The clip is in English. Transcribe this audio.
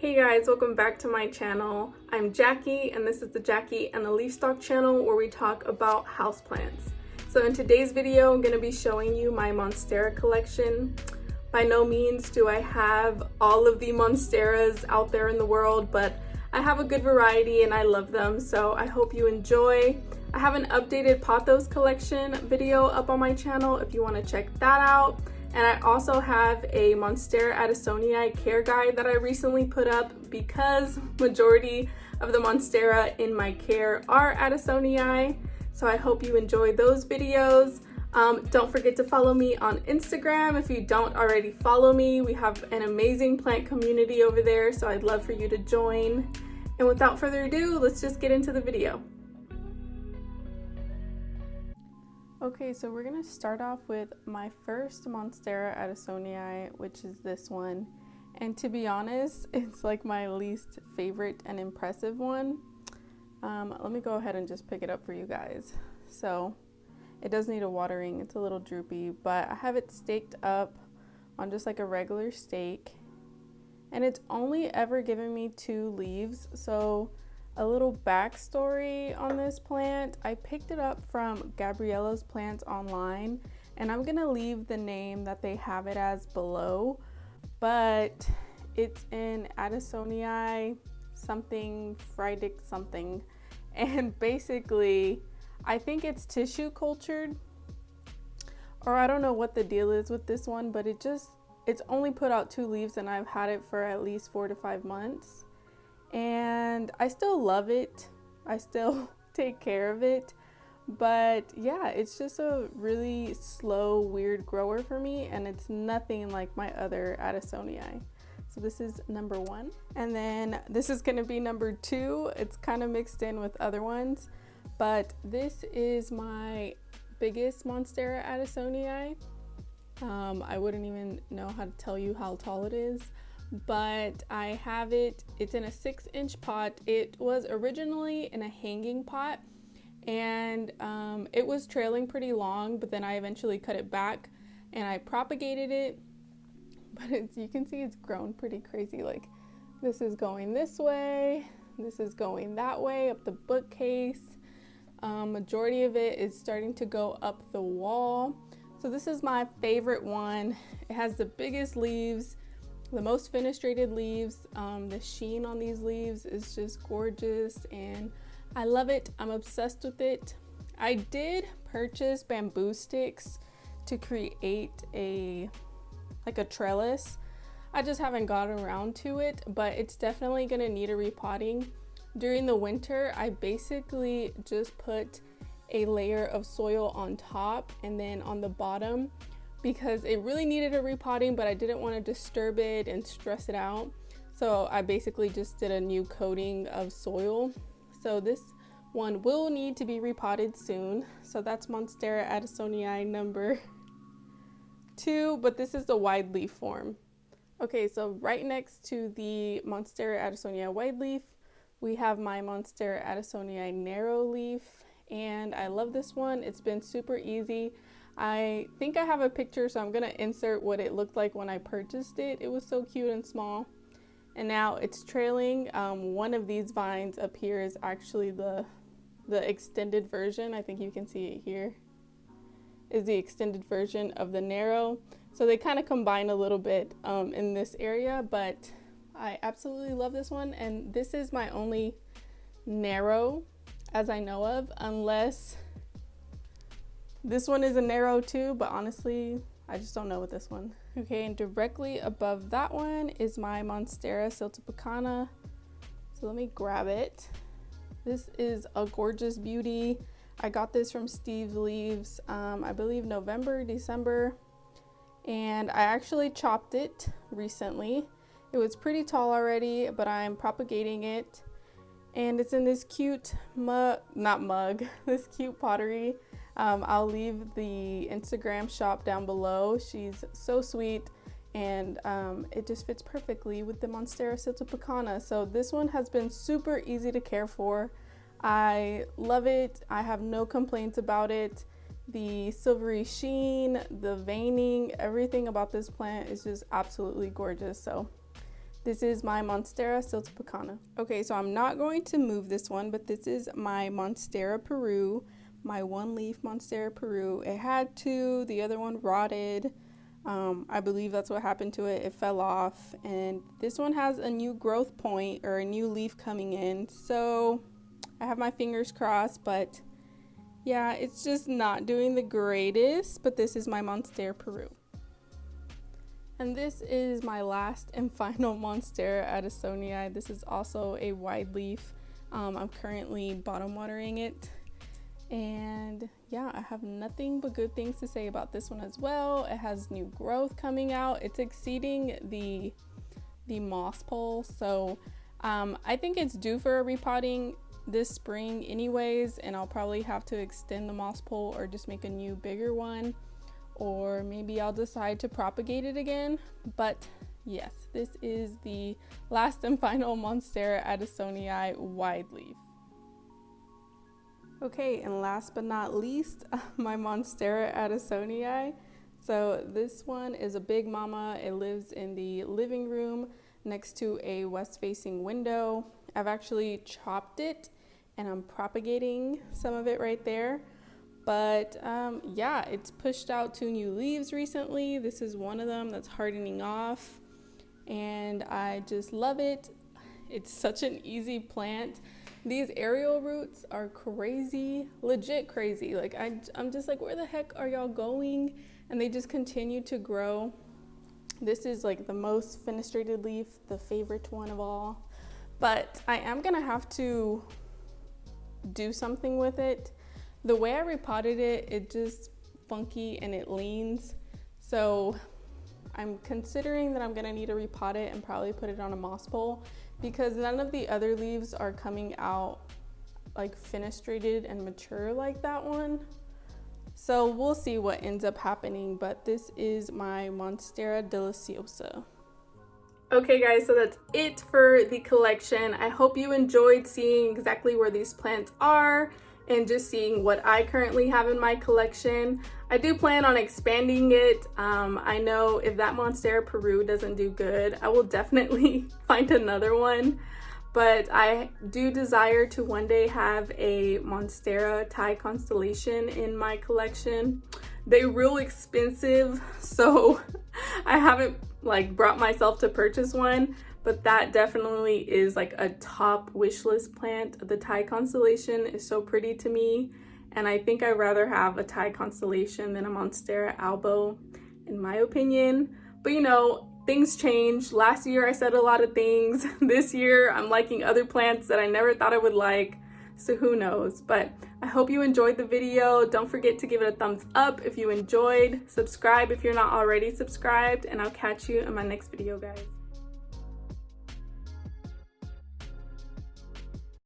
Hey guys, welcome back to my channel. I'm Jackie and this is the Jackie and the Leaf Stock channel where we talk about houseplants. So in today's video, I'm going to be showing you my Monstera collection. By no means do I have all of the Monsteras out there in the world, but I have a good variety and I love them, so I hope you enjoy. I have an updated Pothos collection video up on my channel if you want to check that out. And I also have a Monstera Addisonii care guide that I recently put up because majority of the Monstera in my care are Addisonii. So I hope you enjoy those videos. Don't forget to follow me on Instagram if you don't already follow me. We have an amazing plant community over there, so I'd love for you to join. And without further ado, let's just get into the video. Okay, so we're gonna start off with my first Monstera Addisonii, which is this one. And to be honest, it's like my least favorite and impressive one. Let me go ahead and just pick it up for you guys. So it does need a watering, it's a little droopy, but I have it staked up on just like a regular stake. And it's only ever given me 2 leaves, so a little backstory on this plant. I picked it up from Gabriella's Plants online, and I'm gonna leave the name that they have it as below, but it's in Addisonii something, Friedic something, and basically I think it's tissue cultured, or I don't know what the deal is with this one, but it's only put out 2 leaves and I've had it for at least 4 to 5 months. And I still love it. I still take care of it. But yeah, it's just a really slow, weird grower for me, and it's nothing like my other Addisonii. So this is number 1. And then this is gonna be number 2. It's kind of mixed in with other ones. But this is my biggest Monstera Addisonii. I wouldn't even know how to tell you how tall it is. But I have it, it's in a 6-inch pot. It was originally in a hanging pot, and it was trailing pretty long, but then I eventually cut it back and I propagated it. But you can see it's grown pretty crazy. Like, this is going this way, this is going that way up the bookcase. Majority of it is starting to go up the wall. So this is my favorite one. It has the biggest leaves, the most fenestrated leaves. The sheen on these leaves is just gorgeous and I love it. I'm obsessed with it. I did purchase bamboo sticks to create a trellis. I just haven't gotten around to it, but it's definitely gonna need a repotting. During the winter, I basically just put a layer of soil on top and then on the bottom, because it really needed a repotting, but I didn't want to disturb it and stress it out. So I basically just did a new coating of soil. So this one will need to be repotted soon. So that's Monstera Addisonii number 2, but this is the wide leaf form. Okay, so right next to the Monstera Addisonii wide leaf, we have my Monstera Addisonii narrow leaf, and I love this one. It's been super easy. I think I have a picture, so I'm gonna insert what it looked like when I purchased it. It was so cute and small. And now it's trailing. One of these vines up here is actually the extended version. I think you can see it here. Is the extended version of the narrow. So they kind of combine a little bit in this area, but I absolutely love this one. And this is my only narrow as I know of, unless this one is a narrow too, but honestly, I just don't know with this one. Okay, and directly above that one is my Monstera Siltepecana. So let me grab it. This is a gorgeous beauty. I got this from Steve's Leaves, I believe November, December. And I actually chopped it recently. It was pretty tall already, but I'm propagating it. And it's in this cute this cute pottery. I'll leave the Instagram shop down below. She's so sweet, and it just fits perfectly with the Monstera Siltepecana. So this one has been super easy to care for. I love it. I have no complaints about it. The silvery sheen, the veining, everything about this plant is just absolutely gorgeous. So This is my Monstera siltepecana. Okay, so I'm not going to move this one, but this is my Monstera Peru, my one leaf Monstera Peru. It had two, the other one rotted. I believe that's what happened to it. It fell off, and this one has a new growth point or a new leaf coming in. So I have my fingers crossed, but yeah, it's just not doing the greatest. But this is my Monstera Peru. And this is my last and final Monstera Addisonii. This is also a wide leaf. I'm currently bottom watering it. And yeah, I have nothing but good things to say about this one as well. It has new growth coming out. It's exceeding the moss pole. So I think it's due for a repotting this spring anyways. And I'll probably have to extend the moss pole or just make a new bigger one. Or maybe I'll decide to propagate it again. But yes, this is the last and final Monstera Addisonii wide leaf. Okay, and last but not least, my Monstera Addisonii. So this one is a big mama. It lives in the living room next to a west-facing window. I've actually chopped it and I'm propagating some of it right there. But yeah, it's pushed out 2 new leaves recently. This is one of them that's hardening off, and I just love it. It's such an easy plant. These aerial roots are crazy, legit crazy. Like I'm just like, where the heck are y'all going? And they just continue to grow. This is like the most fenestrated leaf, the favorite one of all. But I am gonna have to do something with it. The way I repotted it, it just funky and it leans. So I'm considering that I'm gonna need to repot it and probably put it on a moss pole because none of the other leaves are coming out like fenestrated and mature like that one. So we'll see what ends up happening, but this is my Monstera Deliciosa. Okay guys, so that's it for the collection. I hope you enjoyed seeing exactly where these plants are and just seeing what I currently have in my collection. I do plan on expanding it. I know if that Monstera Peru doesn't do good, I will definitely find another one. But I do desire to one day have a Monstera Thai constellation in my collection. They're real expensive, so I haven't like brought myself to purchase one. But that definitely is like a top wish list plant. The Thai constellation is so pretty to me. And I think I'd rather have a Thai constellation than a Monstera albo, in my opinion. But you know, things change. Last year I said a lot of things. This year I'm liking other plants that I never thought I would like. So who knows? But I hope you enjoyed the video. Don't forget to give it a thumbs up if you enjoyed. Subscribe if you're not already subscribed. And I'll catch you in my next video, guys.